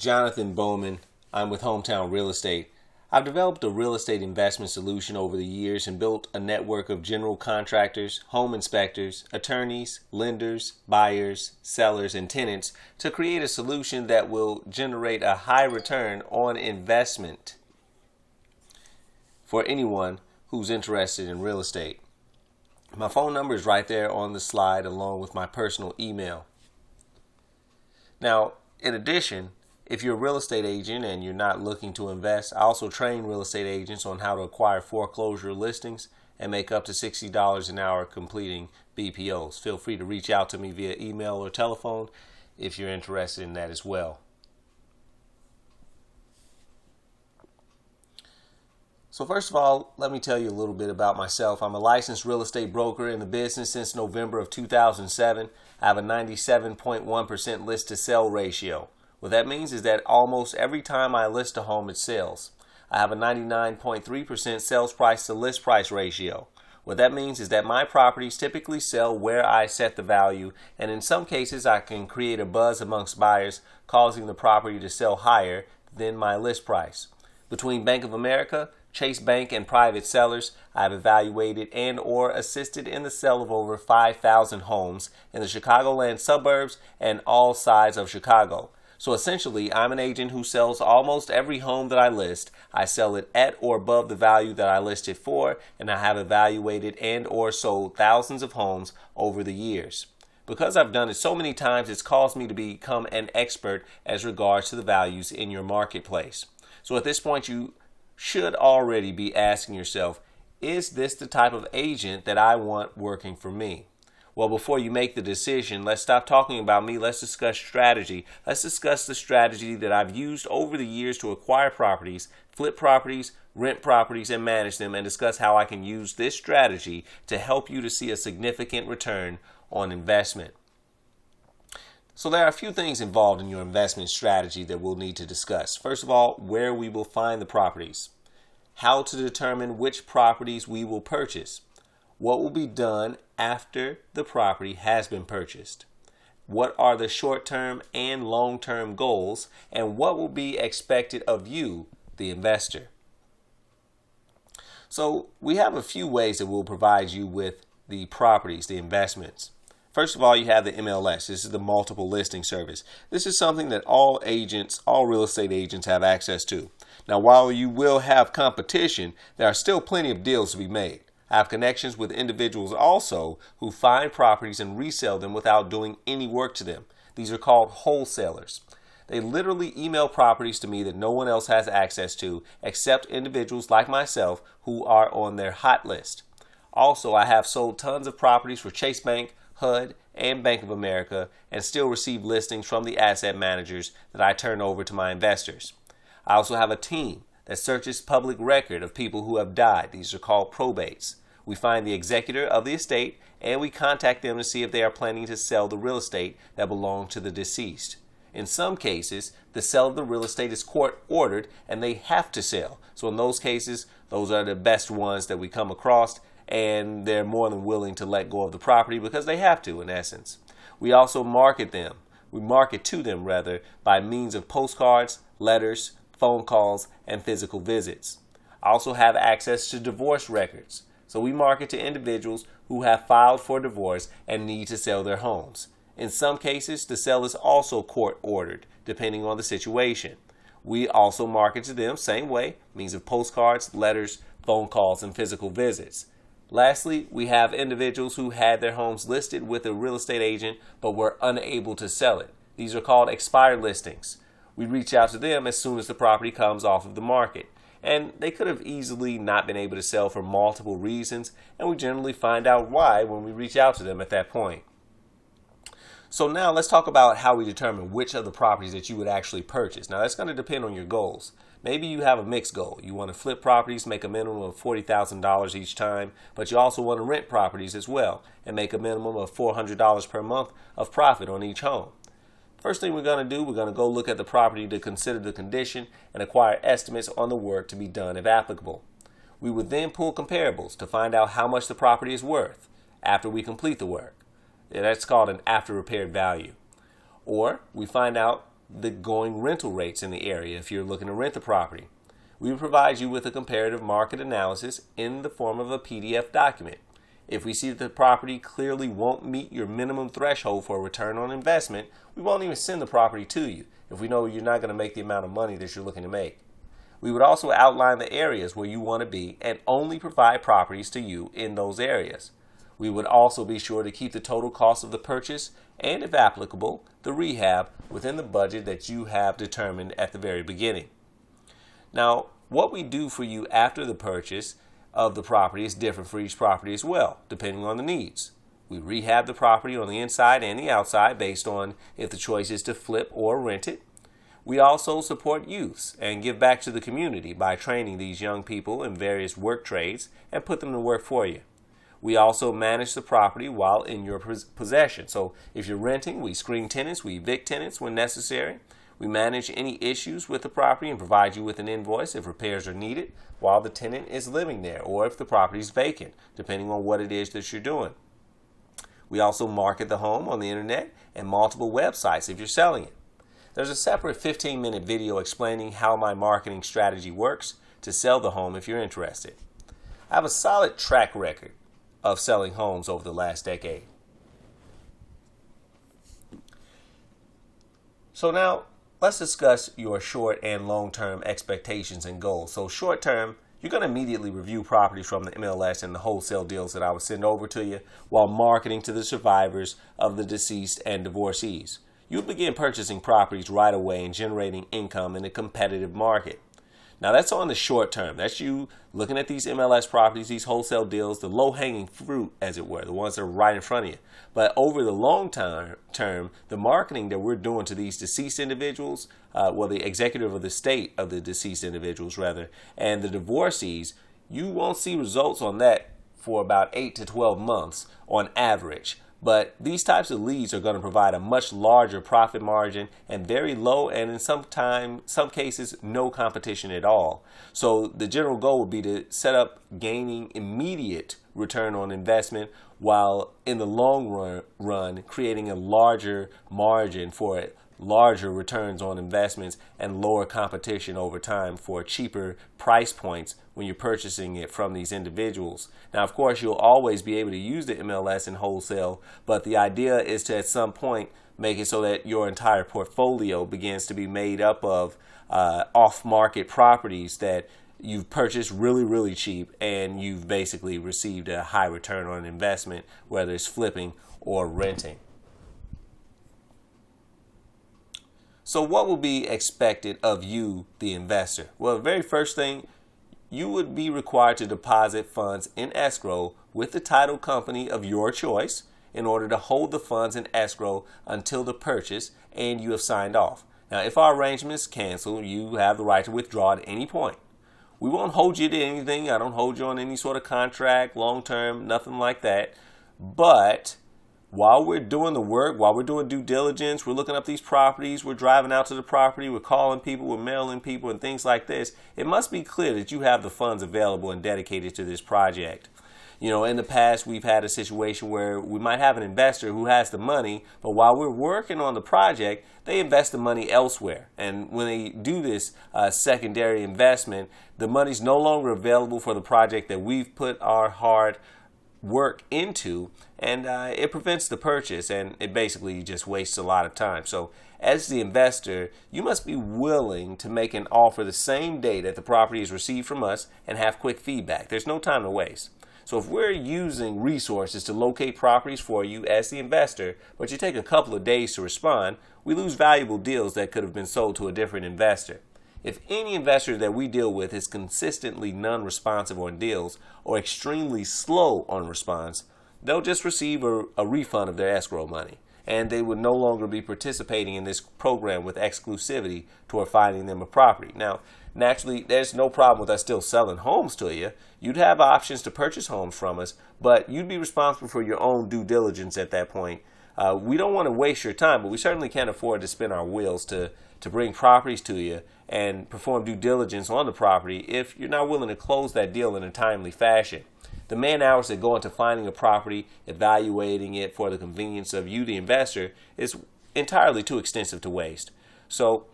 Jonathan Bowman. I'm with Hometown Real Estate. I've developed a real estate investment solution over the years and built a network of general contractors, home inspectors, attorneys, lenders, buyers, sellers, and tenants to create a solution that will generate a high return on investment for anyone who's interested in real estate. My phone number is right there on the slide along with my personal email. Now, in addition, if you're a real estate agent and you're not looking to invest, I also train real estate agents on how to acquire foreclosure listings and make up to $60 an hour completing BPOs. Feel free to reach out to me via email or telephone if you're interested in that as well. So first of all, let me tell you a little bit about myself. I'm a licensed real estate broker in the business since November of 2007. I have a 97.1% list to sell ratio. What that means is that almost every time I list a home, it sells. I have a 99.3% sales price to list price ratio. What that means is that my properties typically sell where I set the value, and in some cases I can create a buzz amongst buyers, causing the property to sell higher than my list price. Between Bank of America, Chase Bank, and private sellers, I have evaluated and or assisted in the sale of over 5,000 homes in the Chicagoland suburbs and all sides of Chicago. So essentially, I'm an agent who sells almost every home that I list. I sell it at or above the value that I list it for, and I have evaluated and or sold thousands of homes over the years. Because I've done it so many times, it's caused me to become an expert as regards to the values in your marketplace. So at this point, you should already be asking yourself, is this the type of agent that I want working for me? Well, before you make the decision, let's stop talking about me. Let's discuss strategy. Let's discuss the strategy that I've used over the years to acquire properties, flip properties, rent properties, and manage them, and discuss how I can use this strategy to help you to see a significant return on investment. So there are a few things involved in your investment strategy that we'll need to discuss. First of all, where we will find the properties, how to determine which properties we will purchase, what will be done after the property has been purchased, what are the short-term and long-term goals, and what will be expected of you, the investor. So we have a few ways that we'll provide you with the properties, the investments. First of all, you have the MLS. This is the multiple listing service. This is something that all agents, all real estate agents have access to. Now, while you will have competition, there are still plenty of deals to be made. I have connections with individuals also who find properties and resell them without doing any work to them. These are called wholesalers. They literally email properties to me that no one else has access to except individuals like myself who are on their hot list. Also, I have sold tons of properties for Chase Bank, HUD, and Bank of America and still receive listings from the asset managers that I turn over to my investors. I also have a team that searches public record of people who have died. These are called probates. We find the executor of the estate and we contact them to see if they are planning to sell the real estate that belonged to the deceased. In some cases, the sale of the real estate is court ordered and they have to sell. So in those cases, those are the best ones that we come across, and they're more than willing to let go of the property because they have to, in essence. We also market them. We market to them, rather, by means of postcards, letters, phone calls, and physical visits. I also have access to divorce records. So we market to individuals who have filed for divorce and need to sell their homes. In some cases, the sale is also court ordered, depending on the situation. We also market to them same way, means of postcards, letters, phone calls, and physical visits. Lastly, we have individuals who had their homes listed with a real estate agent but were unable to sell it. These are called expired listings. We reach out to them as soon as the property comes off of the market. And they could have easily not been able to sell for multiple reasons, and we generally find out why when we reach out to them at that point. So now let's talk about how we determine which of the properties that you would actually purchase. Now that's going to depend on your goals. Maybe you have a mixed goal. You want to flip properties, make a minimum of $40,000 each time, but you also want to rent properties as well and make a minimum of $400 per month of profit on each home. First thing we're going to do, we're going to go look at the property to consider the condition and acquire estimates on the work to be done if applicable. We would then pull comparables to find out how much the property is worth after we complete the work. That's called an after repaired value. Or we find out the going rental rates in the area if you're looking to rent the property. We will provide you with a comparative market analysis in the form of a PDF document. If we see that the property clearly won't meet your minimum threshold for a return on investment, we won't even send the property to you if we know you're not going to make the amount of money that you're looking to make. We would also outline the areas where you want to be and only provide properties to you in those areas. We would also be sure to keep the total cost of the purchase and, if applicable, the rehab within the budget that you have determined at the very beginning. Now, what we do for you after the purchase of the property is different for each property as well, depending on the needs. We rehab the property on the inside and the outside based on if the choice is to flip or rent it. We also support youths and give back to the community by training these young people in various work trades and put them to work for you. We also manage the property while in your possession. So if you're renting, we screen tenants, we evict tenants when necessary. We manage any issues with the property and provide you with an invoice if repairs are needed while the tenant is living there or if the property is vacant, depending on what it is that you're doing. We also market the home on the internet and multiple websites if you're selling it. There's a separate 15-minute video explaining how my marketing strategy works to sell the home if you're interested. I have a solid track record of selling homes over the last decade. So now, let's discuss your short and long-term expectations and goals. So short-term, you're going to immediately review properties from the MLS and the wholesale deals that I will send over to you while marketing to the survivors of the deceased and divorcees. You'll begin purchasing properties right away and generating income in a competitive market. Now that's on the short term. That's you looking at these MLS properties, these wholesale deals, the low-hanging fruit, as it were, the ones that are right in front of you. But over the long term, the marketing that we're doing to these deceased individuals, the executive of the estate of the deceased individuals, rather, and the divorcees, you won't see results on that for about 8 to 12 months on average. But these types of leads are going to provide a much larger profit margin and very low and in some cases no competition at all. So the general goal would be to set up gaining immediate return on investment while in the long run creating a larger margin for it, larger returns on investments and lower competition over time for cheaper price points when you're purchasing it from these individuals. Now, of course, you'll always be able to use the MLS and wholesale, but the idea is to at some point make it so that your entire portfolio begins to be made up of off-market properties that you've purchased really, really cheap and you've basically received a high return on investment, whether it's flipping or renting. So what will be expected of you, the investor? Well, the very first thing, you would be required to deposit funds in escrow with the title company of your choice in order to hold the funds in escrow until the purchase and you have signed off. Now, if our arrangement is canceled, you have the right to withdraw at any point. We won't hold you to anything. I don't hold you on any sort of contract, long-term, nothing like that. But while we're doing the work, while we're doing due diligence, we're looking up these properties, we're driving out to the property, we're calling people, we're mailing people and things like this, it must be clear that you have the funds available and dedicated to this project. You know, in the past, we've had a situation where we might have an investor who has the money, but while we're working on the project, they invest the money elsewhere. And when they do this secondary investment, the money's no longer available for the project that we've put our hard work into, and it prevents the purchase, and it basically just wastes a lot of time. So as the investor, you must be willing to make an offer the same day that the property is received from us and have quick feedback. There's no time to waste. So if we're using resources to locate properties for you as the investor, but you take a couple of days to respond, we lose valuable deals that could have been sold to a different investor. If any investor that we deal with is consistently non-responsive on deals or extremely slow on response, they'll just receive a refund of their escrow money, and they would no longer be participating in this program with exclusivity toward finding them a property. Now, naturally, there's no problem with us still selling homes to you. You'd have options to purchase homes from us, but you'd be responsible for your own due diligence at that point. We don't want to waste your time, but we certainly can't afford to spin our wheels to bring properties to you and perform due diligence on the property if you're not willing to close that deal in a timely fashion. The man hours that go into finding a property, evaluating it for the convenience of you, the investor, is entirely too extensive to waste. So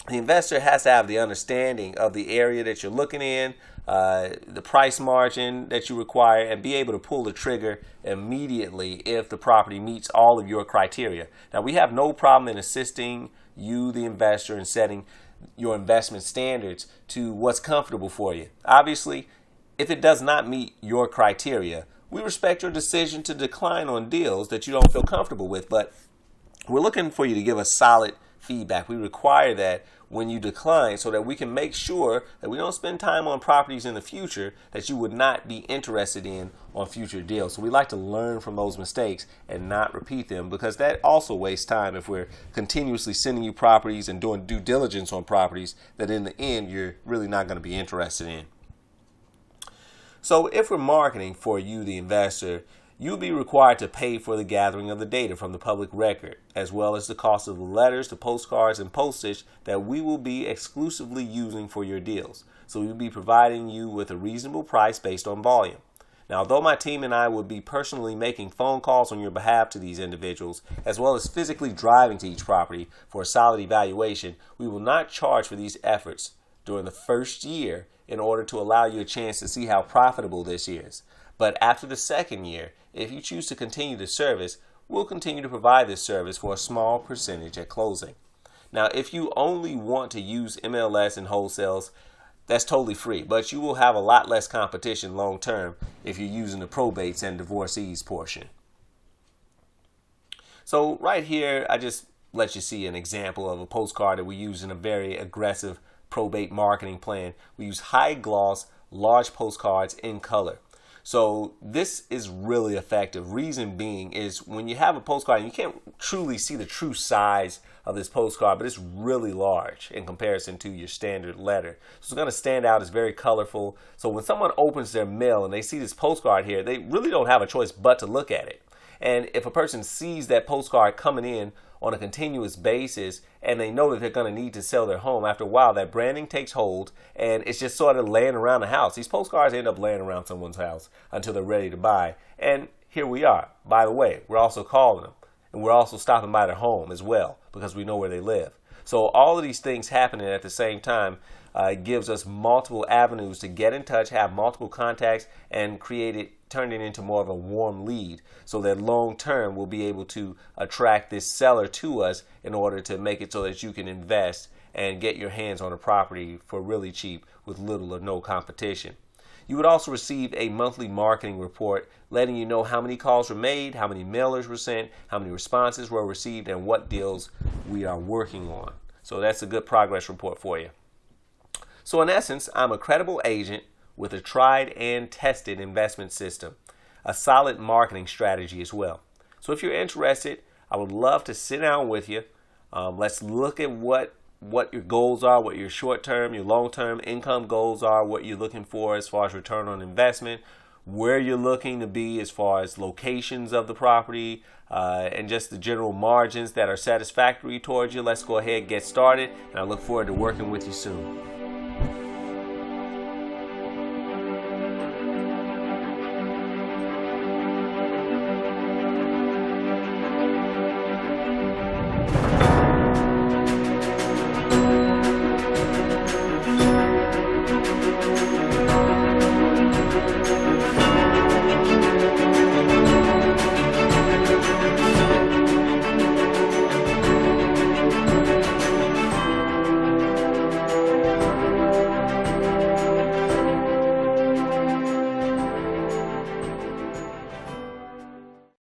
the investor has to have the understanding of the area that you're looking in, the price margin that you require, and be able to pull the trigger immediately if the property meets all of your criteria. Now, we have no problem in assisting you, the investor, in setting your investment standards to what's comfortable for you. Obviously, if it does not meet your criteria, we respect your decision to decline on deals that you don't feel comfortable with, but we're looking for you to give us solid feedback. We require that when you decline so that we can make sure that we don't spend time on properties in the future that you would not be interested in on future deals. So we like to learn from those mistakes and not repeat them, because that also wastes time if we're continuously sending you properties and doing due diligence on properties that in the end you're really not going to be interested in. So if we're marketing for you, the investor, you'll be required to pay for the gathering of the data from the public record, as well as the cost of the letters, the postcards, and postage that we will be exclusively using for your deals. So we'll be providing you with a reasonable price based on volume. Now, although my team and I will be personally making phone calls on your behalf to these individuals, as well as physically driving to each property for a solid evaluation, we will not charge for these efforts during the first year in order to allow you a chance to see how profitable this is. But after the second year, if you choose to continue the service, we'll continue to provide this service for a small percentage at closing. Now, if you only want to use MLS and wholesales, that's totally free, but you will have a lot less competition long term if you're using the probates and divorcees portion. So right here, I just let you see an example of a postcard that we use in a very aggressive probate marketing plan. We use high gloss, large postcards in color. So this is really effective. Reason being is when you have a postcard, and you can't truly see the true size of this postcard, but it's really large in comparison to your standard letter. So it's going to stand out. It's very colorful. So when someone opens their mail and they see this postcard here, they really don't have a choice but to look at it. And if a person sees that postcard coming in on a continuous basis and they know that they're going to need to sell their home, after a while that branding takes hold and it's just sort of laying around the house. These postcards end up laying around someone's house until they're ready to buy. And here we are. By the way, we're also calling them, and we're also stopping by their home as well because we know where they live. So all of these things happening at the same time gives us multiple avenues to get in touch, have multiple contacts, and turn it into more of a warm lead, so that long term we'll be able to attract this seller to us in order to make it so that you can invest and get your hands on a property for really cheap with little or no competition. You would also receive a monthly marketing report letting you know how many calls were made, how many mailers were sent, how many responses were received, and what deals we are working on. So that's a good progress report for you. So in essence, I'm a credible agent with a tried and tested investment system, a solid marketing strategy as well. So if you're interested, I would love to sit down with you. Let's look at what your goals are, what your short-term, your long-term income goals are, what you're looking for as far as return on investment, where you're looking to be as far as locations of the property, and just the general margins that are satisfactory towards you. Let's go ahead and get started, and I look forward to working with you soon.